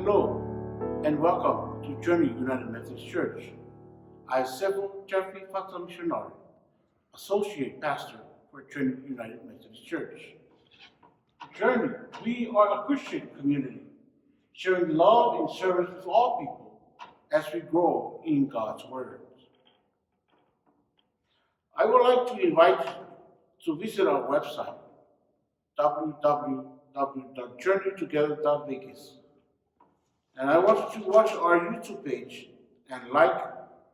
Hello and welcome to Journey United Methodist Church. I am Stewart Jeffrey Father Missionary, Associate Pastor for Journey United Methodist Church. Journey, we are a Christian community, sharing love and service with all people as we grow in God's Word. I would like to invite you to visit our website, www.journeytogether.vegas. And I want you to watch our YouTube page and like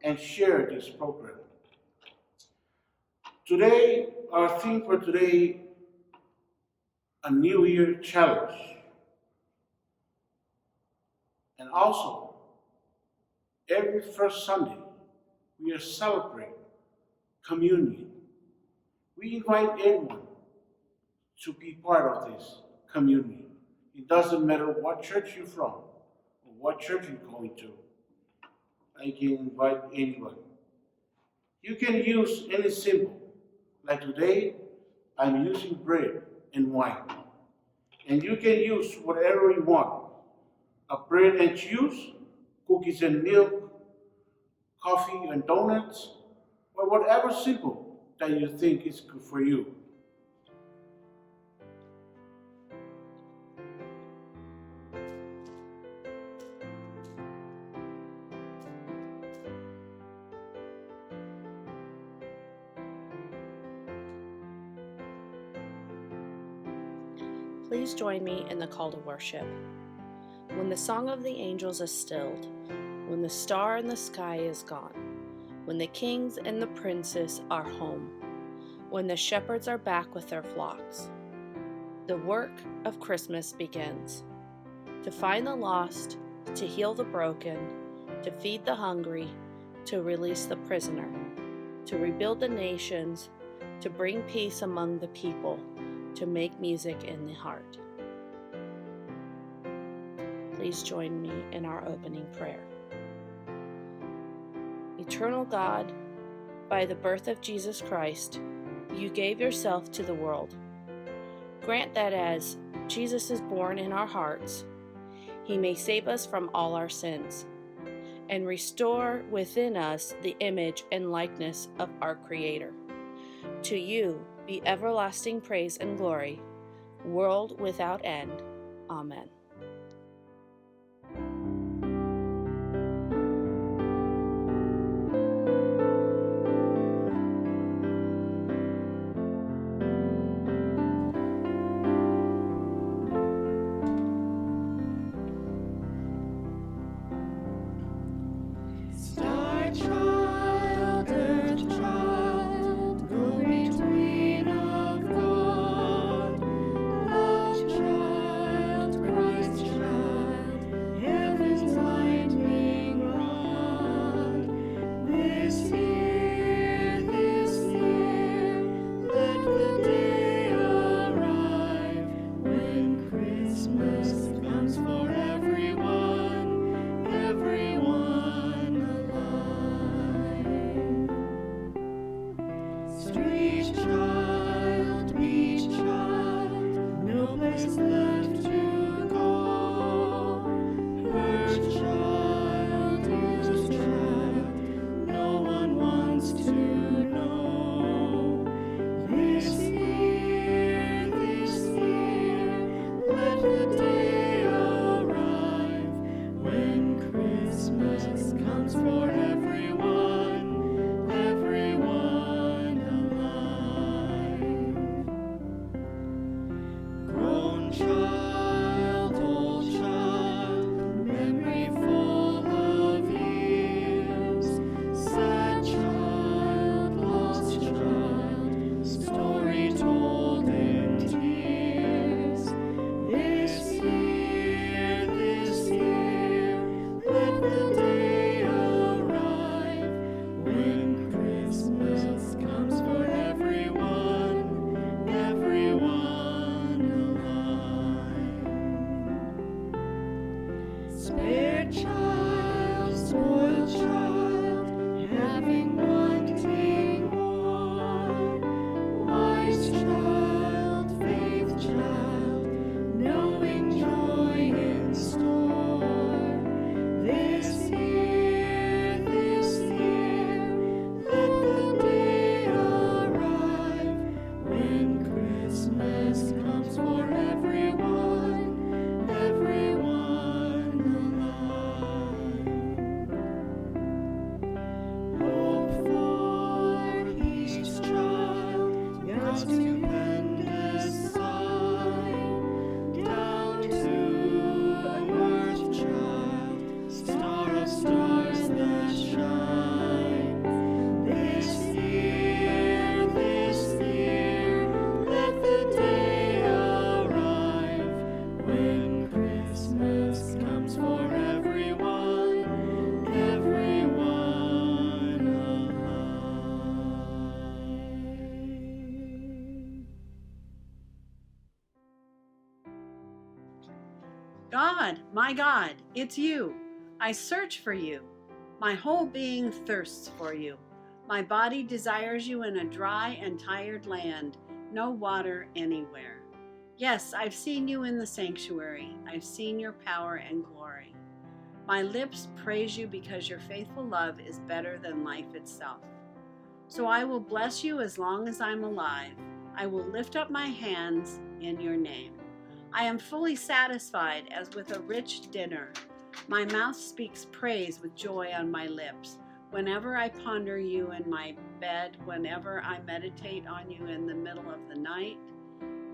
and share this program. Today, our theme for today, a New Year challenge. And also, every first Sunday, we are celebrating communion. We invite everyone to be part of this communion. It doesn't matter what church you're from or what church you're going to. I can invite anyone. You can use any symbol. Like today, I'm using bread and wine. And you can use whatever you want. A bread and cheese, cookies and milk, coffee and donuts, or whatever symbol that you think is good for you. Please join me in the call to worship. When the song of the angels is stilled, when the star in the sky is gone, when the kings and the princes are home, when the shepherds are back with their flocks, the work of Christmas begins. To find the lost, to heal the broken, to feed the hungry, to release the prisoner, to rebuild the nations, to bring peace among the people, to make music in the heart. Please join me in our opening prayer. Eternal God, by the birth of Jesus Christ, you gave yourself to the world. Grant that as Jesus is born in our hearts, he may save us from all our sins and restore within us the image and likeness of our Creator. To you be everlasting praise and glory, world without end. Amen. Knowing joy in store. God, it's you. I search for you. My whole being thirsts for you. My body desires you in a dry and tired land, no water anywhere. Yes, I've seen you in the sanctuary. I've seen your power and glory. My lips praise you because your faithful love is better than life itself. So I will bless you as long as I'm alive. I will lift up my hands in your name. I am fully satisfied as with a rich dinner. My mouth speaks praise with joy on my lips. Whenever I ponder you in my bed, whenever I meditate on you in the middle of the night,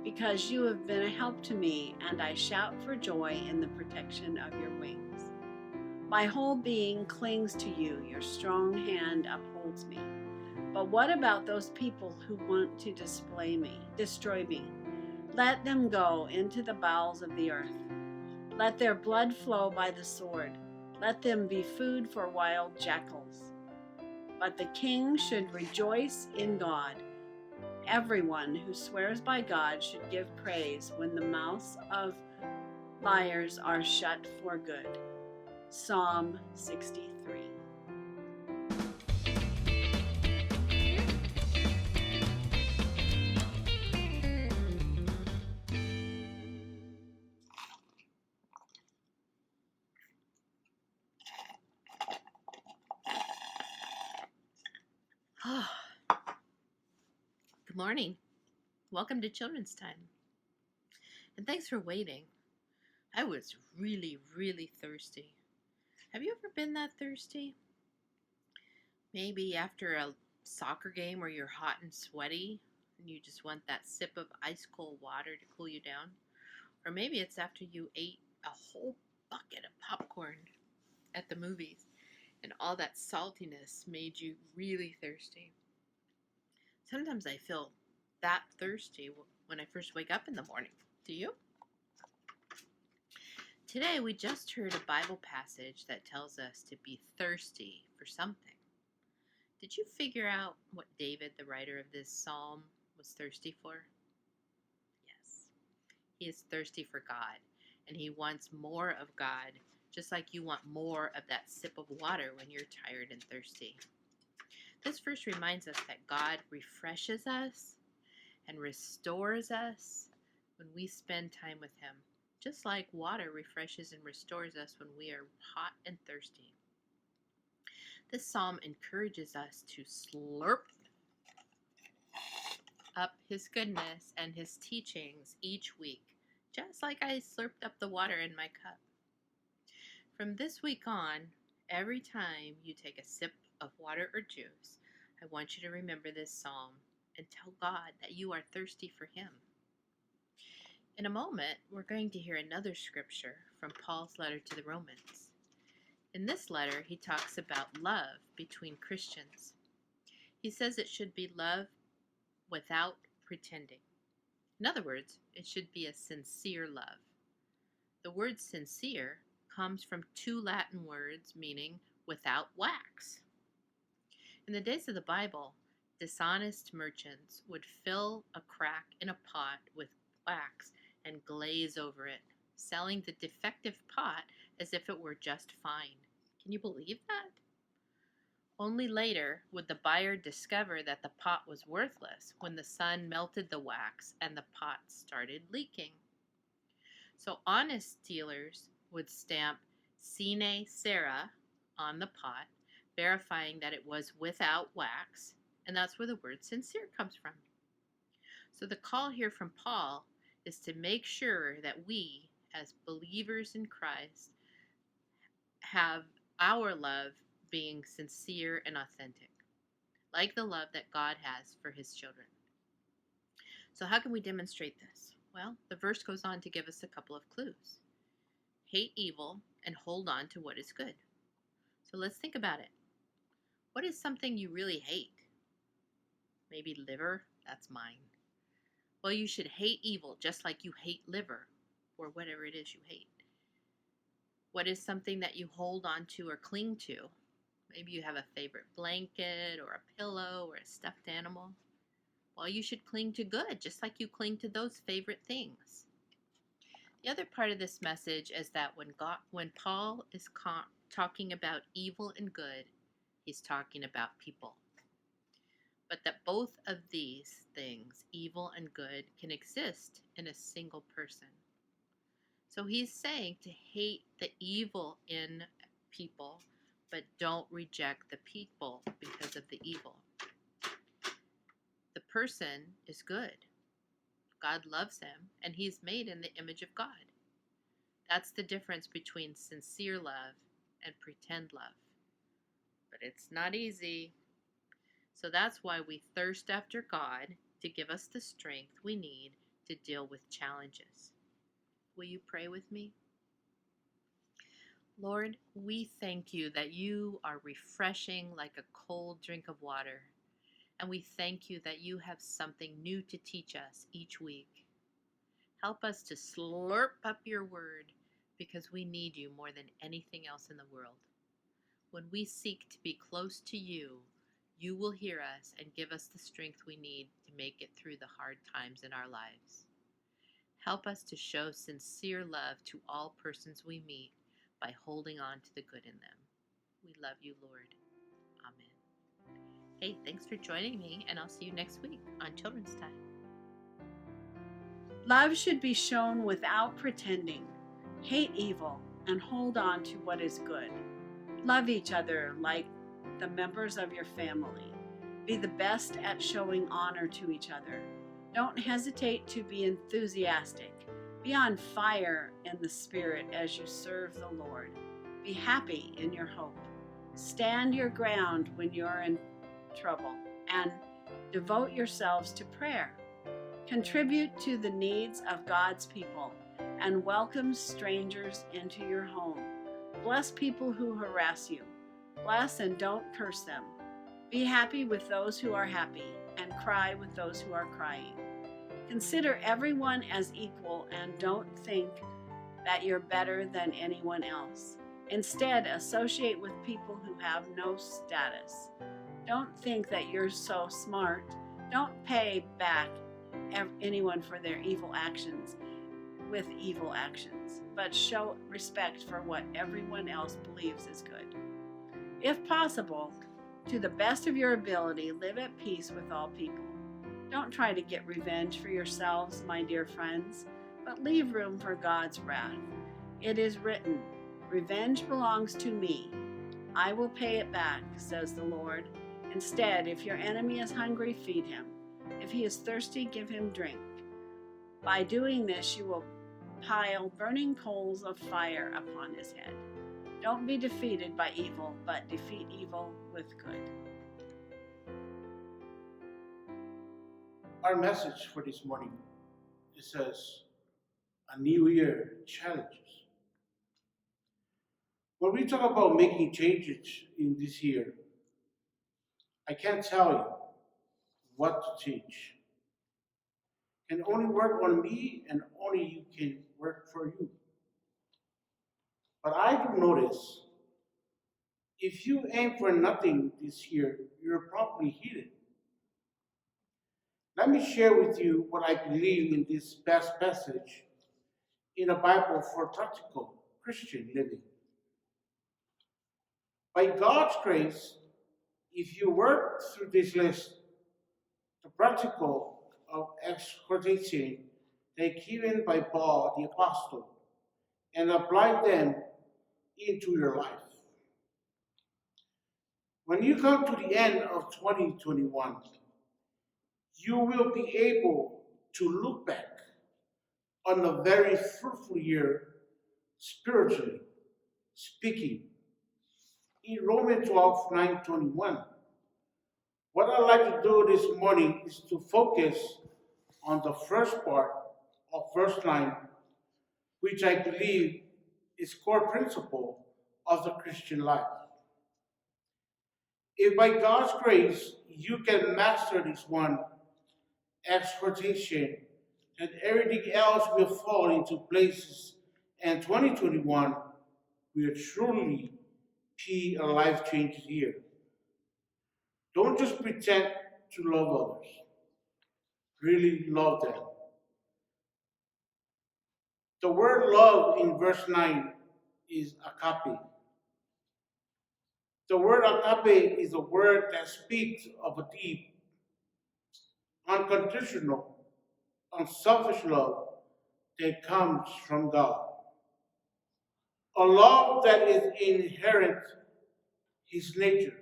because you have been a help to me, and I shout for joy in the protection of your wings. My whole being clings to you. Your strong hand upholds me. But what about those people who want to destroy me? Let them go into the bowels of the earth. Let their blood flow by the sword. Let them be food for wild jackals. But the king should rejoice in God. Everyone who swears by God should give praise when the mouths of liars are shut for good. Psalm 63. Good morning. Welcome to Children's Time. And thanks for waiting. I was really, really thirsty. Have you ever been that thirsty? Maybe after a soccer game where you're hot and sweaty and you just want that sip of ice cold water to cool you down. Or maybe it's after you ate a whole bucket of popcorn at the movies and all that saltiness made you really thirsty. Sometimes I feel that thirsty when I first wake up in the morning. Do you? Today we just heard a Bible passage that tells us to be thirsty for something. Did you figure out what David, the writer of this psalm, was thirsty for? Yes. He is thirsty for God, and he wants more of God, just like you want more of that sip of water when you're tired and thirsty. This verse reminds us that God refreshes us and restores us when we spend time with him, just like water refreshes and restores us when we are hot and thirsty. This psalm encourages us to slurp up his goodness and his teachings each week, just like I slurped up the water in my cup. From this week on, every time you take a sip of water or juice, I want you to remember this psalm and tell God that you are thirsty for him. In a moment, we're going to hear another scripture from Paul's letter to the Romans. In this letter, he talks about love between Christians. He says it should be love without pretending. In other words, it should be a sincere love. The word sincere comes from two Latin words meaning without wax. In the days of the Bible, dishonest merchants would fill a crack in a pot with wax and glaze over it, selling the defective pot as if it were just fine. Can you believe that? Only later would the buyer discover that the pot was worthless when the sun melted the wax and the pot started leaking. So honest dealers would stamp Sine Cera on the pot, verifying that it was without wax, and that's where the word sincere comes from. So the call here from Paul is to make sure that we, as believers in Christ, have our love being sincere and authentic, like the love that God has for his children. So how can we demonstrate this? Well, the verse goes on to give us a couple of clues. Hate evil and hold on to what is good. So let's think about it. What is something you really hate? Maybe liver? That's mine. Well, you should hate evil just like you hate liver or whatever it is you hate. What is something that you hold on to or cling to? Maybe you have a favorite blanket or a pillow or a stuffed animal. Well, you should cling to good just like you cling to those favorite things. The other part of this message is that when Paul is talking about evil and good, he's talking about people. But that both of these things, evil and good, can exist in a single person. So he's saying to hate the evil in people, but don't reject the people because of the evil. The person is good. God loves him, and he's made in the image of God. That's the difference between sincere love and pretend love. But it's not easy. So that's why we thirst after God to give us the strength we need to deal with challenges. Will you pray with me? Lord, we thank you that you are refreshing like a cold drink of water. And we thank you that you have something new to teach us each week. Help us to slurp up your word because we need you more than anything else in the world. When we seek to be close to you, you will hear us and give us the strength we need to make it through the hard times in our lives. Help us to show sincere love to all persons we meet by holding on to the good in them. We love you, Lord. Amen. Hey, thanks for joining me, and I'll see you next week on Children's Time. Love should be shown without pretending. Hate evil and hold on to what is good. Love each other like the members of your family. Be the best at showing honor to each other. Don't hesitate to be enthusiastic. Be on fire in the Spirit as you serve the Lord. Be happy in your hope. Stand your ground when you're in trouble, and devote yourselves to prayer. Contribute to the needs of God's people and welcome strangers into your home. Bless people who harass you. Bless and don't curse them. Be happy with those who are happy and cry with those who are crying. Consider everyone as equal and don't think that you're better than anyone else. Instead, associate with people who have no status. Don't think that you're so smart. Don't pay back anyone for their evil actions with evil actions, but show respect for what everyone else believes is good. If possible, to the best of your ability, live at peace with all people. Don't try to get revenge for yourselves, my dear friends, but leave room for God's wrath. It is written, "Revenge belongs to me. I will pay it back," says the Lord. Instead, if your enemy is hungry, feed him. If he is thirsty, give him drink. By doing this, you will pile burning coals of fire upon his head. Don't be defeated by evil, but defeat evil with good. Our message for this morning, it says, a new year challenges. When we talk about making changes in this year, I can't tell you what to change. Can only work on me and only you can work for you. But I do notice, if you aim for nothing this year, you're probably heated. Let me share with you what I believe in this best passage in the Bible for practical Christian living. By God's grace, if you work through this list, the practical of exhortation they given by Paul the Apostle and apply them into your life. When you come to the end of 2021, you will be able to look back on a very fruitful year spiritually speaking. In Romans 12:9-21, what I'd like to do this morning is to focus on the first part of verse 9, which I believe is core principle of the Christian life. If by God's grace you can master this one exhortation, then everything else will fall into places, and 2021 will truly be a life-changing year. Don't just pretend to love others. Really love them. The word love in verse 9 is agape. The word agape is a word that speaks of a deep, unconditional, unselfish love that comes from God. A love that is inherent his nature.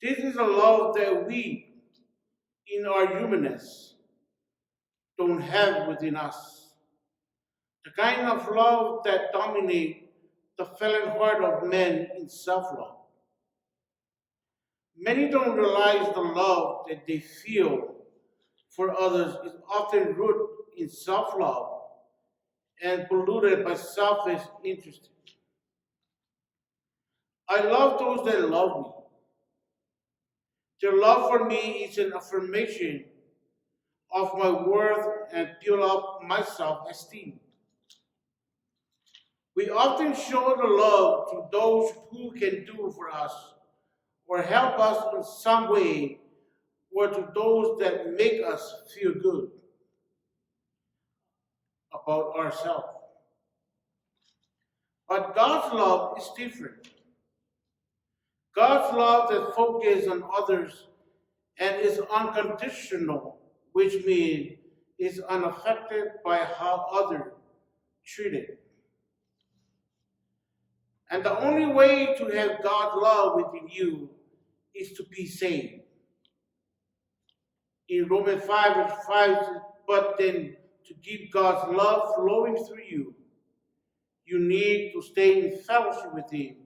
This is a love that we, in our humanness, don't have within us. The kind of love that dominates the fallen heart of men in self-love. Many don't realize the love that they feel for others is often rooted in self-love and polluted by selfish interest. I love those that love me. Their love for me is an affirmation of my worth and build up my self-esteem. We often show the love to those who can do for us or help us in some way, or to those that make us feel good about ourselves. But God's love is different. God's love that focuses on others and is unconditional, which means is unaffected by how others treat it. And the only way to have God's love within you is to be saved. In Romans 5 verse 5, but then to keep God's love flowing through you, you need to stay in fellowship with Him,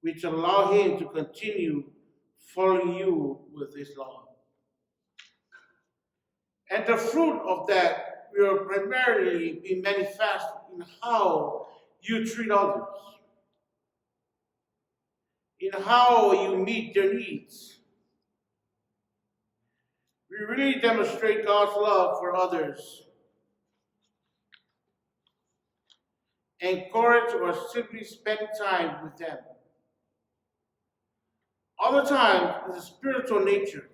which allow Him to continue following you with His love. And the fruit of that will primarily be manifest in how you treat others, in how you meet their needs. We really demonstrate God's love for others, encourage or simply spend time with them. Other times is a spiritual nature,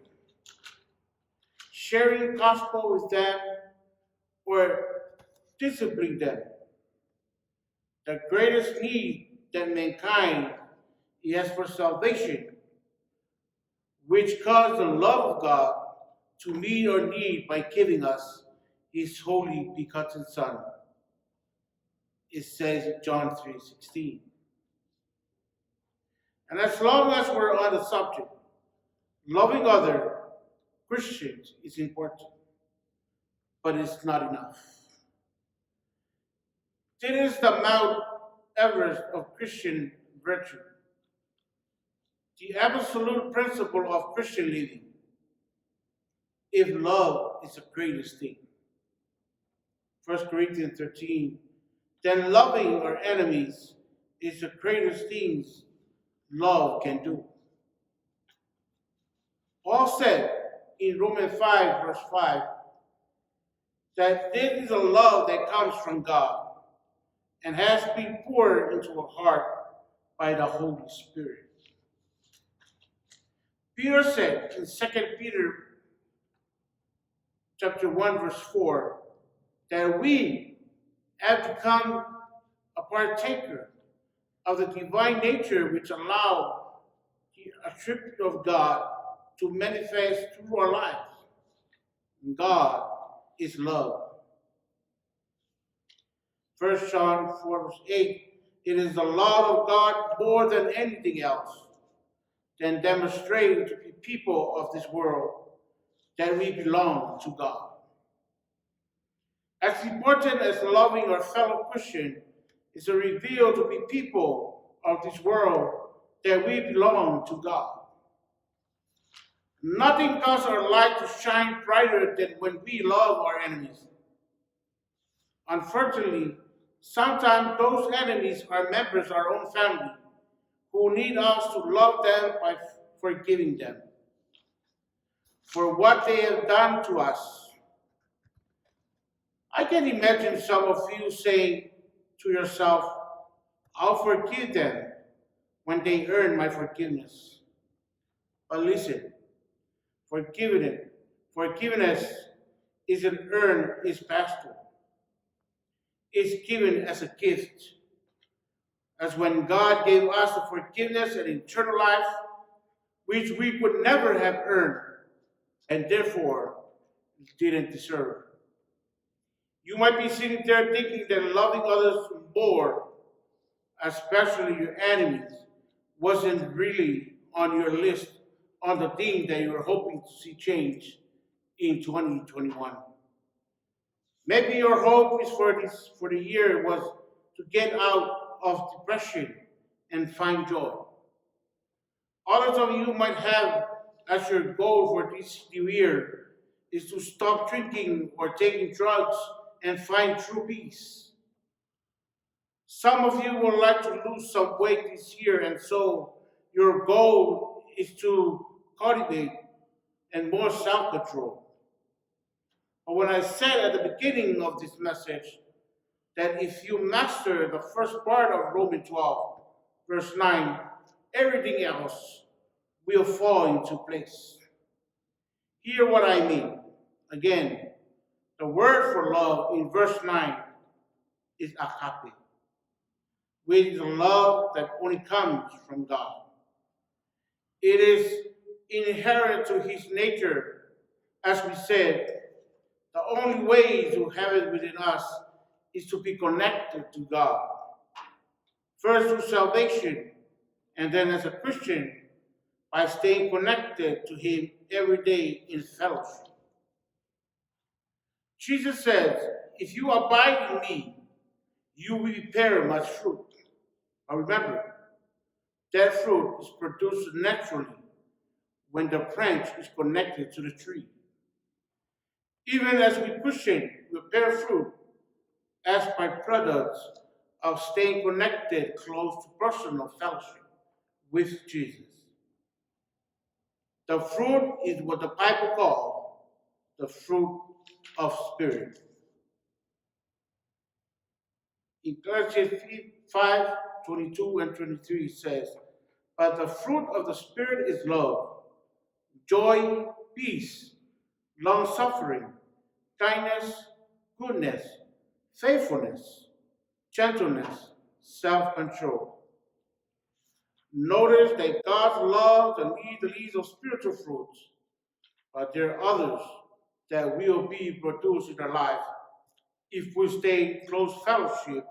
sharing gospel with them or disciplining them. The greatest need that mankind has for salvation, which caused the love of God to meet our need by giving us His holy begotten Son. It says in John 3:16. And as long as we're on the subject, loving other Christians is important, but it's not enough. This is the Mount Everest of Christian virtue, the absolute principle of Christian living. If love is the greatest thing. 1 Corinthians 13, then loving our enemies is the greatest things love can do. Paul said in Romans 5 verse 5 that this is a love that comes from God and has been poured into our heart by the Holy Spirit. Peter said in 2 Peter chapter 1 verse 4 that we have become a partaker of the divine nature which allow the attribute of God to manifest through our lives. God is love. 1 John 4 verse 8, it is the love of God more than anything else than demonstrating to the people of this world that we belong to God. As important as loving our fellow Christian is to reveal to the people of this world that we belong to God. Nothing causes our light to shine brighter than when we love our enemies. Unfortunately, sometimes those enemies are members of our own family who need us to love them by forgiving them for what they have done to us. I can imagine some of you saying to yourself, I'll forgive them when they earn my forgiveness. But listen, forgiveness isn't earned, it's pastoral. is given as a gift, as when God gave us the forgiveness and eternal life, which we could never have earned and therefore didn't deserve. You might be sitting there thinking that loving others more, especially your enemies, wasn't really on your list on the thing that you were hoping to see change in 2021. Maybe your hope is for the year was to get out of depression and find joy. Others of you might have as your goal for this new year is to stop drinking or taking drugs and find true peace. Some of you would like to lose some weight this year, and so your goal is to cultivate and more self-control. But when I said at the beginning of this message that if you master the first part of Romans 12, verse 9, everything else will fall into place. Hear what I mean. Again, the word for love in verse 9 is agape, which is a love that only comes from God. It is inherent to his nature. As we said, the only way to have it within us is to be connected to God. First through salvation, and then as a Christian, by staying connected to him every day in fellowship. Jesus says, if you abide in me, you will bear much fruit. But remember, that fruit is produced naturally when the branch is connected to the tree. Even as we Christians, we bear fruit as byproducts of staying connected close to personal fellowship with Jesus. The fruit is what the Bible calls the fruit of Spirit. In Galatians 5:22 and 23 it says, but the fruit of the Spirit is love, joy, peace, long-suffering, kindness, goodness, faithfulness, gentleness, self-control. Notice that God loves and leads the leaves of spiritual fruits, but there are others that will be produced in our life if we stay in close fellowship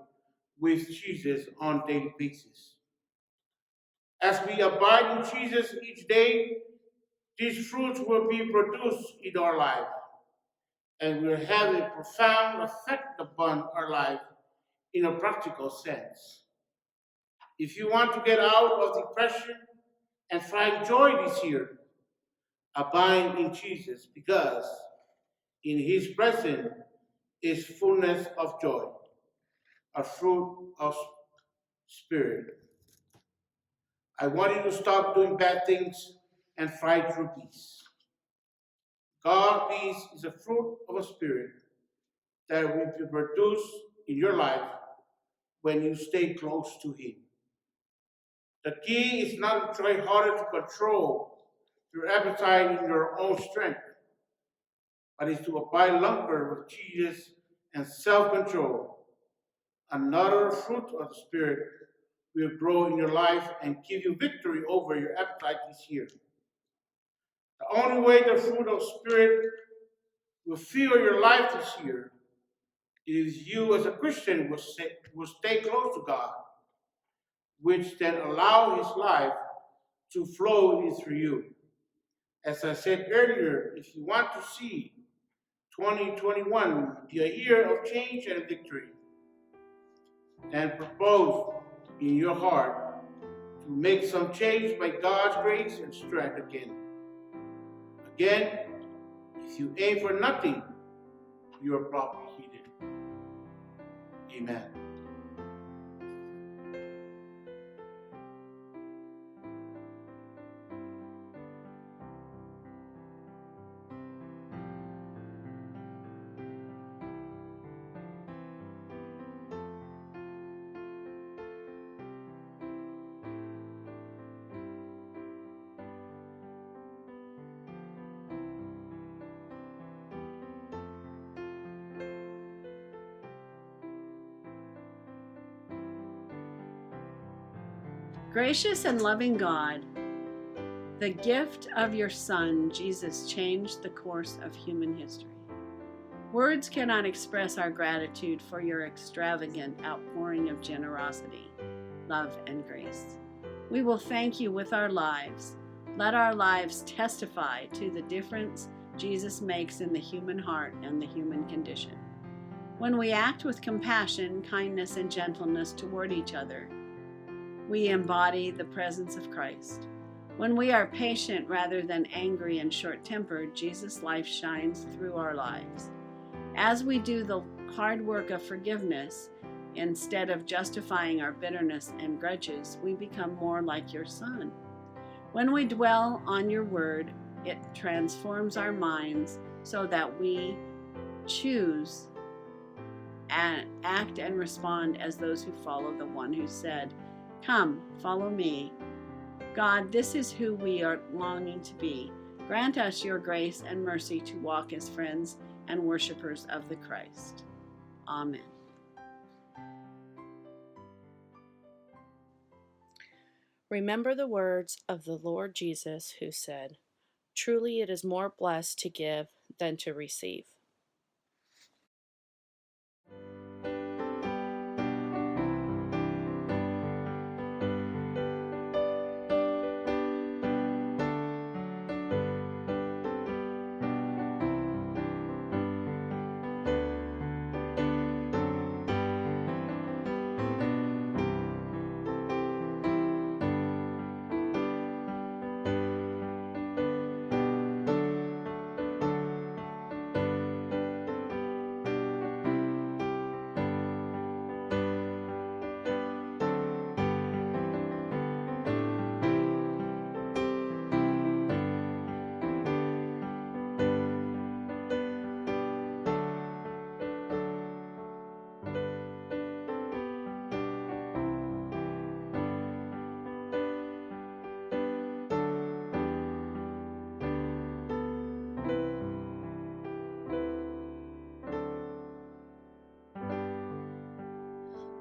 with Jesus on a daily basis. As we abide in Jesus each day, these fruits will be produced in our life and will have a profound effect upon our life in a practical sense. If you want to get out of depression and find joy this year, abide in Jesus, because in his presence is fullness of joy, a fruit of spirit. I want you to stop doing bad things and find true peace. God's peace is a fruit of a spirit that will be produced in your life when you stay close to him. The key is not to try harder to control your appetite in your own strength, but is to abide longer with Jesus and self-control. Another fruit of the Spirit will grow in your life and give you victory over your appetite this year. The only way the fruit of the Spirit will fill your life this year is you as a Christian will stay close to God, which then allow his life to flow in through you. As I said earlier, if you want to see 2021 be a year of change and victory, then propose in your heart to make some change by God's grace and strength again. Again, if you aim for nothing, you are probably heeded. Amen. Gracious and loving God, the gift of your Son, Jesus, changed the course of human history. Words cannot express our gratitude for your extravagant outpouring of generosity, love, and grace. We will thank you with our lives. Let our lives testify to the difference Jesus makes in the human heart and the human condition. When we act with compassion, kindness, and gentleness toward each other, we embody the presence of Christ. When we are patient rather than angry and short-tempered, Jesus' life shines through our lives. As we do the hard work of forgiveness, instead of justifying our bitterness and grudges, we become more like your Son. When we dwell on your word, it transforms our minds so that we choose and act and respond as those who follow the one who said, "Come, follow me." God, this is who we are longing to be. Grant us your grace and mercy to walk as friends and worshipers of the Christ. Amen. Remember the words of the Lord Jesus, who said, "Truly it is more blessed to give than to receive."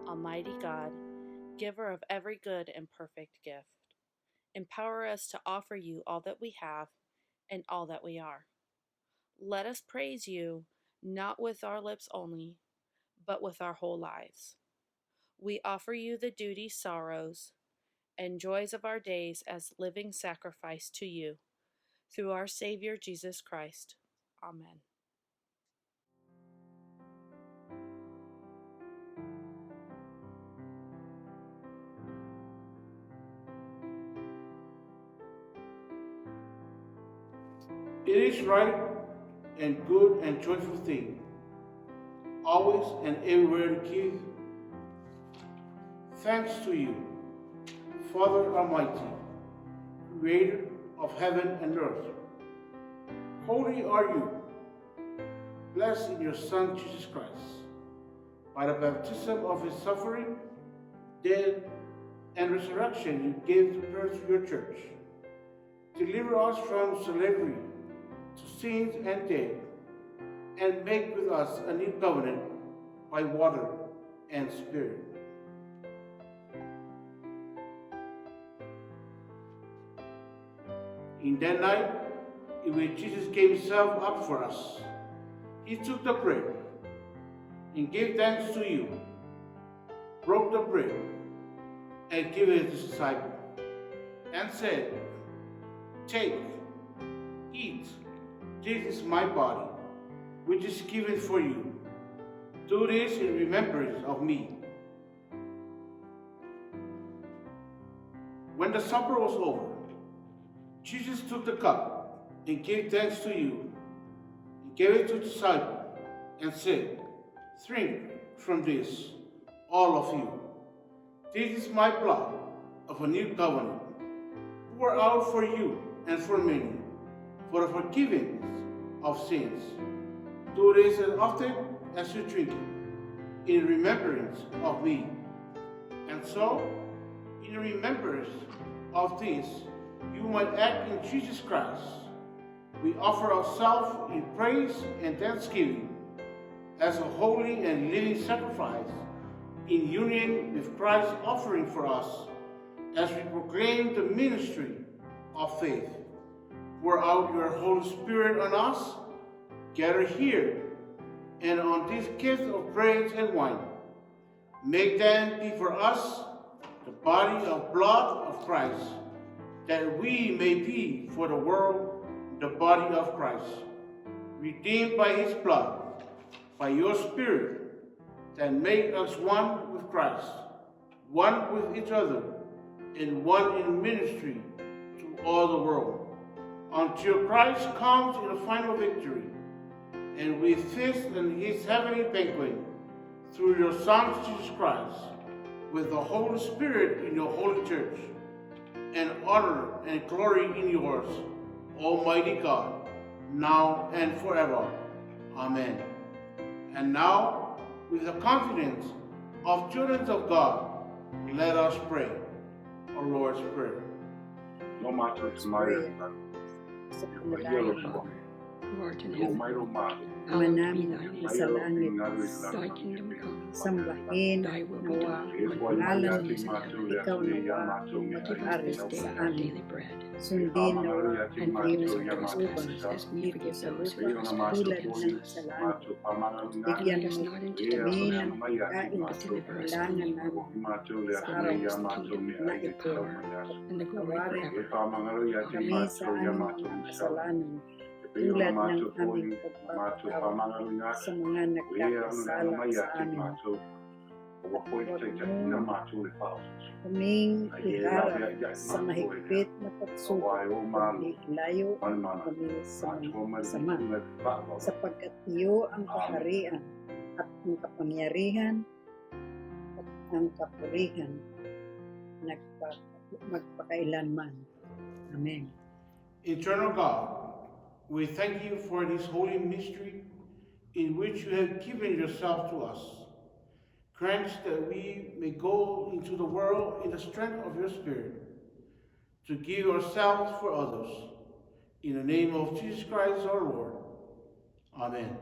Almighty God, giver of every good and perfect gift, empower us to offer you all that we have and all that we are. Let us praise you, not with our lips only, but with our whole lives. We offer you the duties, sorrows, and joys of our days as living sacrifice to you, through our Savior Jesus Christ. Amen. It is right and good and joyful thing, always and everywhere to give thanks to you, Father Almighty, Creator of heaven and earth. Holy are you, blessed in your Son Jesus Christ, by the baptism of his suffering, death, and resurrection you gave to birth to your church. Deliver us from slavery to sins and death, and make with us a new covenant by water and spirit. In that night, in which Jesus gave himself up for us, he took the bread and gave thanks to you, broke the bread, and gave it to his disciples, and said, "Take, eat, this is my body, which is given for you. Do this in remembrance of me." When the supper was over, Jesus took the cup and gave thanks to you. He gave it to the disciples and said, "Drink from this, all of you. This is my blood of a new covenant, poured out for you and for many, for the forgiveness of sins. Do this as often as you drink it, in remembrance of me." And so, in remembrance of this, you might act in Jesus Christ. We offer ourselves in praise and thanksgiving as a holy and living sacrifice in union with Christ's offering for us as we proclaim the ministry of faith. Pour out your Holy Spirit on us, gather here, and on this gift of bread and wine. Make them be for us the body and blood of Christ, that we may be for the world the body of Christ, redeemed by his blood, by your Spirit, that make us one with Christ, one with each other, and one in ministry to all the world, until Christ comes in the final victory, and we feast in his heavenly banquet through your Son, Jesus Christ, with the Holy Spirit in your holy church, and honor and glory in yours, Almighty God, now and forever. Amen. And now, with the confidence of children of God, let us pray our Lord's Prayer. No matter it's my Sa Mayroon panalangin po. who art in Yung heaven, mayroon ma. Ama hallowed be namin thy name. sa langit, Thy kingdom come, sambahin thy will be nawa done, ang on pangalan earth mo. as in heaven. Ikaw nawa ang Give us matupari this day sa our amin. daily bread, Sundin nawa and ang forgive us iyong our trespasses, kausubang as we dito forgive sa those who lupa trespass tulad against ng us. sa langit. And Bigyan lead us mo not into kami temptation, ng pagkain but sa deliver us from kailangan evil. namin sa araw sa na ito. And the glory forever. Kami sa aming mga kasalanan, tulad ng aming pagpapatawad sa mga nagkakasala sa amin. Kaming iharap sa mahigpit na pagsubok, kundi ilayo kami sa mga sama, sapagkat iyo ang kaharian at ang kapangyarihan at ang kapurihan magpakailanman. Amen. Eternal God, we thank you for this holy mystery in which you have given yourself to us. Grant that we may go into the world in the strength of your Spirit, to give ourselves for others. In the name of Jesus Christ our Lord. Amen.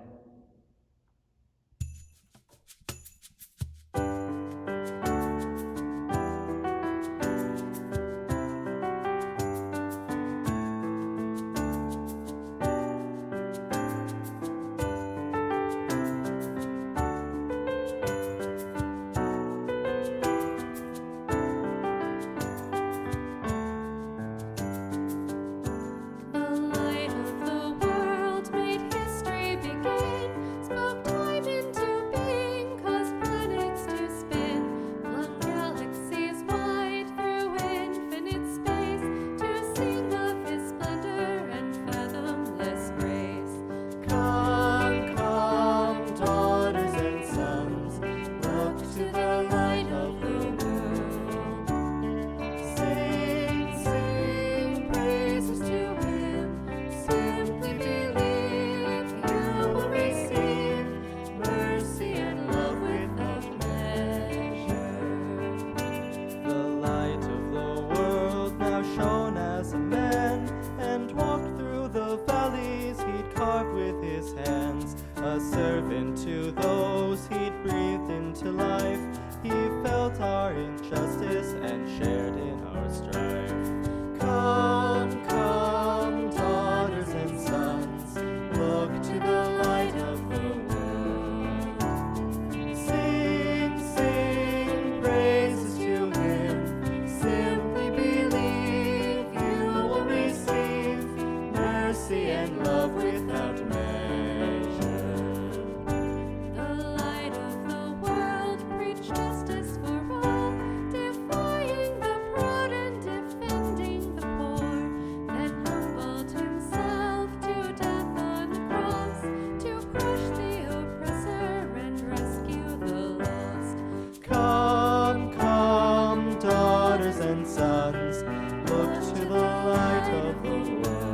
and sons, look to the light of the world.